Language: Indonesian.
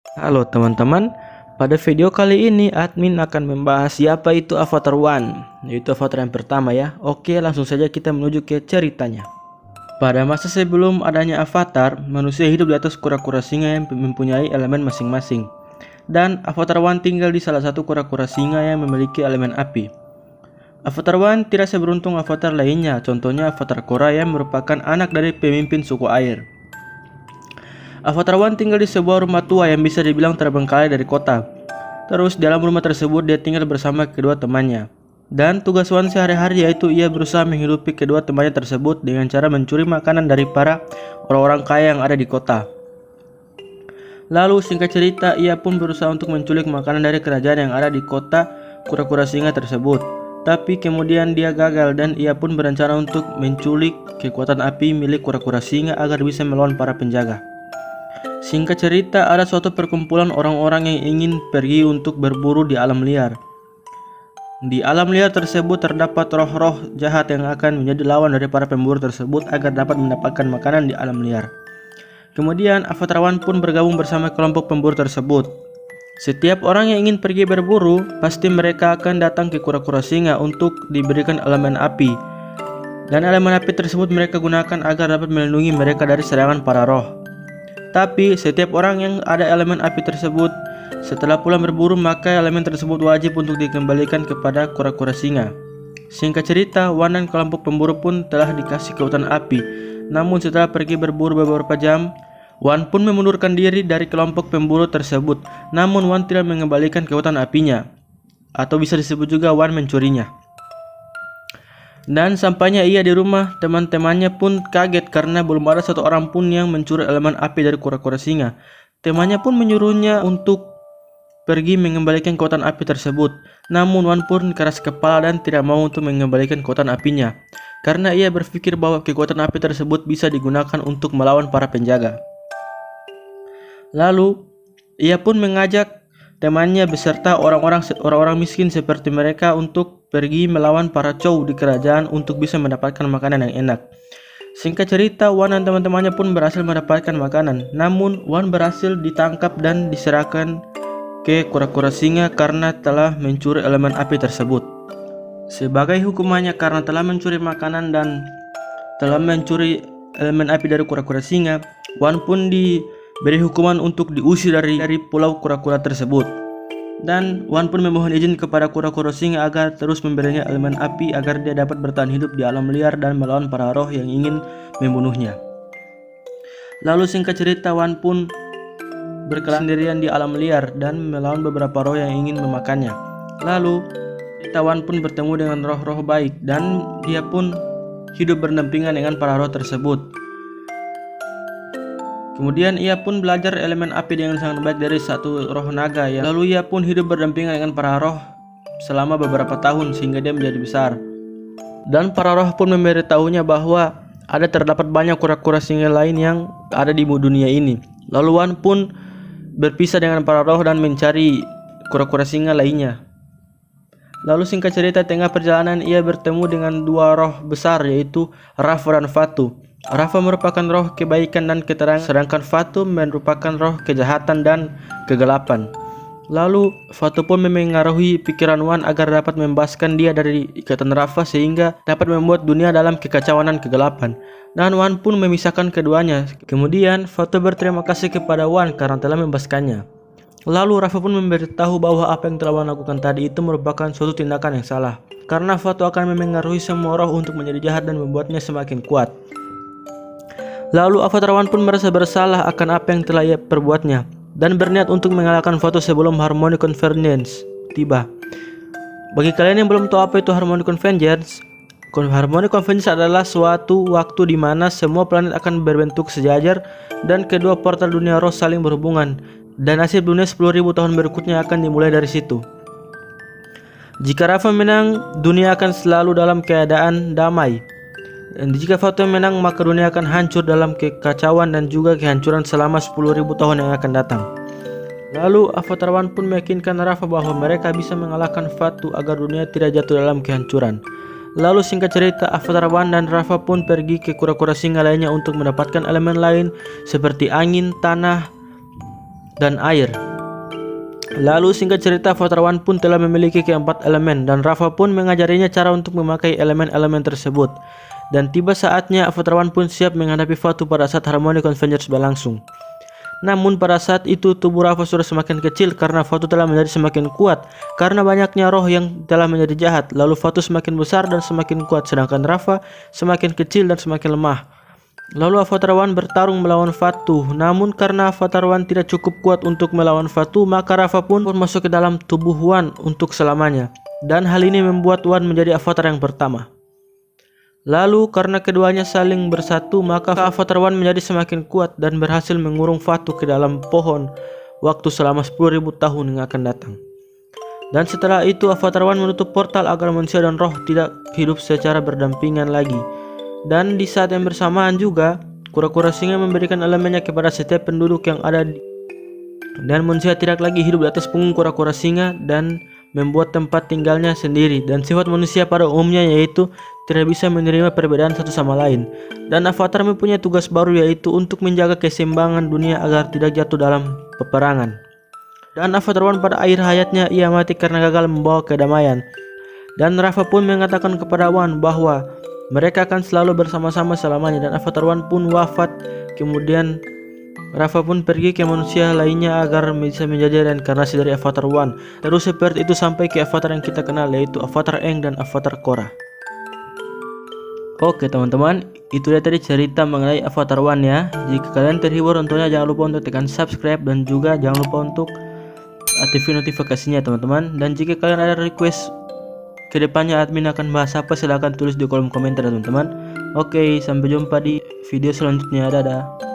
Halo teman-teman, pada video kali ini admin akan membahas siapa itu Avatar One, yaitu avatar yang pertama ya. Oke, langsung saja kita menuju ke ceritanya. Pada masa sebelum adanya avatar, manusia hidup di atas kura-kura singa yang mempunyai elemen masing-masing. Dan Avatar One tinggal di salah satu kura-kura singa yang memiliki elemen api. Avatar One tidak seberuntung avatar lainnya, contohnya Avatar Korra yang merupakan anak dari pemimpin suku air. Avatar One tinggal di sebuah rumah tua yang bisa dibilang terbengkalai dari kota. Terus dalam rumah tersebut dia tinggal bersama kedua temannya. Dan tugas One sehari-hari yaitu ia berusaha menghidupi kedua temannya tersebut dengan cara mencuri makanan dari para orang-orang kaya yang ada di kota. Lalu singkat cerita ia pun berusaha untuk menculik makanan dari kerajaan yang ada di kota kura-kura singa tersebut. Tapi kemudian dia gagal dan ia pun berencana untuk menculik kekuatan api milik kura-kura singa agar bisa melawan para penjaga. Singkat cerita, ada suatu perkumpulan orang-orang yang ingin pergi untuk berburu di alam liar. Di alam liar tersebut terdapat roh-roh jahat yang akan menjadi lawan dari para pemburu tersebut agar dapat mendapatkan makanan di alam liar. Kemudian Avatar One pun bergabung bersama kelompok pemburu tersebut. Setiap orang yang ingin pergi berburu, pasti mereka akan datang ke kura-kura singa untuk diberikan elemen api. Dan elemen api tersebut mereka gunakan agar dapat melindungi mereka dari serangan para roh. Tapi setiap orang yang ada elemen api tersebut setelah pulang berburu maka elemen tersebut wajib untuk dikembalikan kepada kura-kura singa. Singkat cerita, One dan kelompok pemburu pun telah dikasih kekuatan api. Namun setelah pergi berburu beberapa jam, One pun memundurkan diri dari kelompok pemburu tersebut. Namun One tidak mengembalikan kekuatan apinya, atau bisa disebut juga One mencurinya. Dan sampainya ia di rumah, teman-temannya pun kaget karena belum ada satu orang pun yang mencuri elemen api dari kura-kura singa. Temannya pun menyuruhnya untuk pergi mengembalikan kekuatan api tersebut. Namun One pun keras kepala dan tidak mau untuk mengembalikan kekuatan apinya, karena ia berpikir bahwa kekuatan api tersebut bisa digunakan untuk melawan para penjaga. Lalu ia pun mengajak temannya beserta orang-orang miskin seperti mereka untuk pergi melawan para cow di kerajaan untuk bisa mendapatkan makanan yang enak. Singkat cerita, One dan teman-temannya pun berhasil mendapatkan makanan. Namun One berhasil ditangkap dan diserahkan ke kura-kura singa karena telah mencuri elemen api tersebut. Sebagai hukumannya karena telah mencuri makanan dan telah mencuri elemen api dari kura-kura singa, One pun diberi hukuman untuk diusir dari pulau kura-kura tersebut. Dan One pun memohon izin kepada kura-kura singa agar terus memberinya elemen api agar dia dapat bertahan hidup di alam liar dan melawan para roh yang ingin membunuhnya. Lalu singkat cerita, One pun berkeliaran sendirian di alam liar dan melawan beberapa roh yang ingin memakannya. Lalu One pun bertemu dengan roh-roh baik dan dia pun hidup berdampingan dengan para roh tersebut. Kemudian ia pun belajar elemen api dengan sangat baik dari satu roh naga ya. Lalu ia pun hidup berdampingan dengan para roh selama beberapa tahun sehingga dia menjadi besar. Dan para roh pun memberitahunya bahwa terdapat banyak kura-kura singa lain yang ada di dunia ini. Lalu One pun berpisah dengan para roh dan mencari kura-kura singa lainnya. Lalu singkat cerita, tengah perjalanan ia bertemu dengan dua roh besar yaitu Rafa dan Fatu. Rafa merupakan roh kebaikan dan keterangan, sedangkan Fatu merupakan roh kejahatan dan kegelapan. Lalu Fatu pun memengaruhi pikiran One agar dapat membebaskan dia dari ikatan Rafa sehingga dapat membuat dunia dalam kekacauan dan kegelapan. Dan One pun memisahkan keduanya. Kemudian Fatu berterima kasih kepada One karena telah membebaskannya. Lalu Rafa pun memberitahu bahwa apa yang telah One lakukan tadi itu merupakan suatu tindakan yang salah, karena Fatu akan memengaruhi semua roh untuk menjadi jahat dan membuatnya semakin kuat. Lalu Avatar One pun merasa bersalah akan apa yang telah ia perbuatnya dan berniat untuk mengalahkan Fatu sebelum Harmony Convergence tiba. Bagi kalian yang belum tahu apa itu Harmony Convergence, Harmony Convergence adalah suatu waktu di mana semua planet akan berbentuk sejajar dan kedua portal dunia roh saling berhubungan, dan nasib dunia 10.000 tahun berikutnya akan dimulai dari situ. Jika Rafa menang, dunia akan selalu dalam keadaan damai. Dan jika Fatu menang, maka dunia akan hancur dalam kekacauan dan juga kehancuran selama 10.000 tahun yang akan datang. Lalu Avatar One pun meyakinkan Rafa bahwa mereka bisa mengalahkan Fatu agar dunia tidak jatuh dalam kehancuran. Lalu singkat cerita, Avatar One dan Rafa pun pergi ke kura-kura singa lainnya untuk mendapatkan elemen lain seperti angin, tanah, dan air. Lalu singkat cerita Avatar One pun telah memiliki keempat elemen dan Rafa pun mengajarinya cara untuk memakai elemen-elemen tersebut. Dan tiba saatnya Avatar One pun siap menghadapi Vaatu pada saat Harmonic Convergence berlangsung. Namun pada saat itu tubuh Rafa sudah semakin kecil karena Vaatu telah menjadi semakin kuat karena banyaknya roh yang telah menjadi jahat. Lalu Vaatu semakin besar dan semakin kuat sedangkan Rafa semakin kecil dan semakin lemah. Lalu Avatar One bertarung melawan Vaatu. Namun karena Avatar One tidak cukup kuat untuk melawan Vaatu, maka Rafa pun masuk ke dalam tubuh One untuk selamanya. Dan hal ini membuat One menjadi avatar yang pertama. Lalu karena keduanya saling bersatu, maka Avatar One menjadi semakin kuat dan berhasil mengurung Vaatu ke dalam pohon waktu selama 10.000 tahun yang akan datang. Dan setelah itu Avatar One menutup portal agar manusia dan roh tidak hidup secara berdampingan lagi. Dan di saat yang bersamaan juga kura-kura singa memberikan elemennya kepada setiap penduduk yang ada dan manusia tidak lagi hidup di atas punggung kura-kura singa dan membuat tempat tinggalnya sendiri. Dan sifat manusia pada umumnya yaitu tidak bisa menerima perbedaan satu sama lain. Dan Avatar mempunyai tugas baru yaitu untuk menjaga keseimbangan dunia agar tidak jatuh dalam peperangan. Dan Avatar One pada akhir hayatnya ia mati karena gagal membawa kedamaian. Dan Rafa pun mengatakan kepada One bahwa mereka akan selalu bersama-sama selamanya dan Avatar One pun wafat. Kemudian Rafa pun pergi ke manusia lainnya agar bisa menjadi reinkarnasi dari Avatar One. Terus seperti itu sampai ke avatar yang kita kenal yaitu Avatar Aang dan Avatar Korra. Oke teman-teman, itu dia tadi cerita mengenai Avatar One ya. Jika kalian terhibur tentunya jangan lupa untuk tekan subscribe dan juga jangan lupa untuk aktifin notifikasinya teman-teman. Dan jika kalian ada request kedepannya admin akan bahas apa, silahkan tulis di kolom komentar teman-teman. Oke, sampai jumpa di video selanjutnya. Dadah.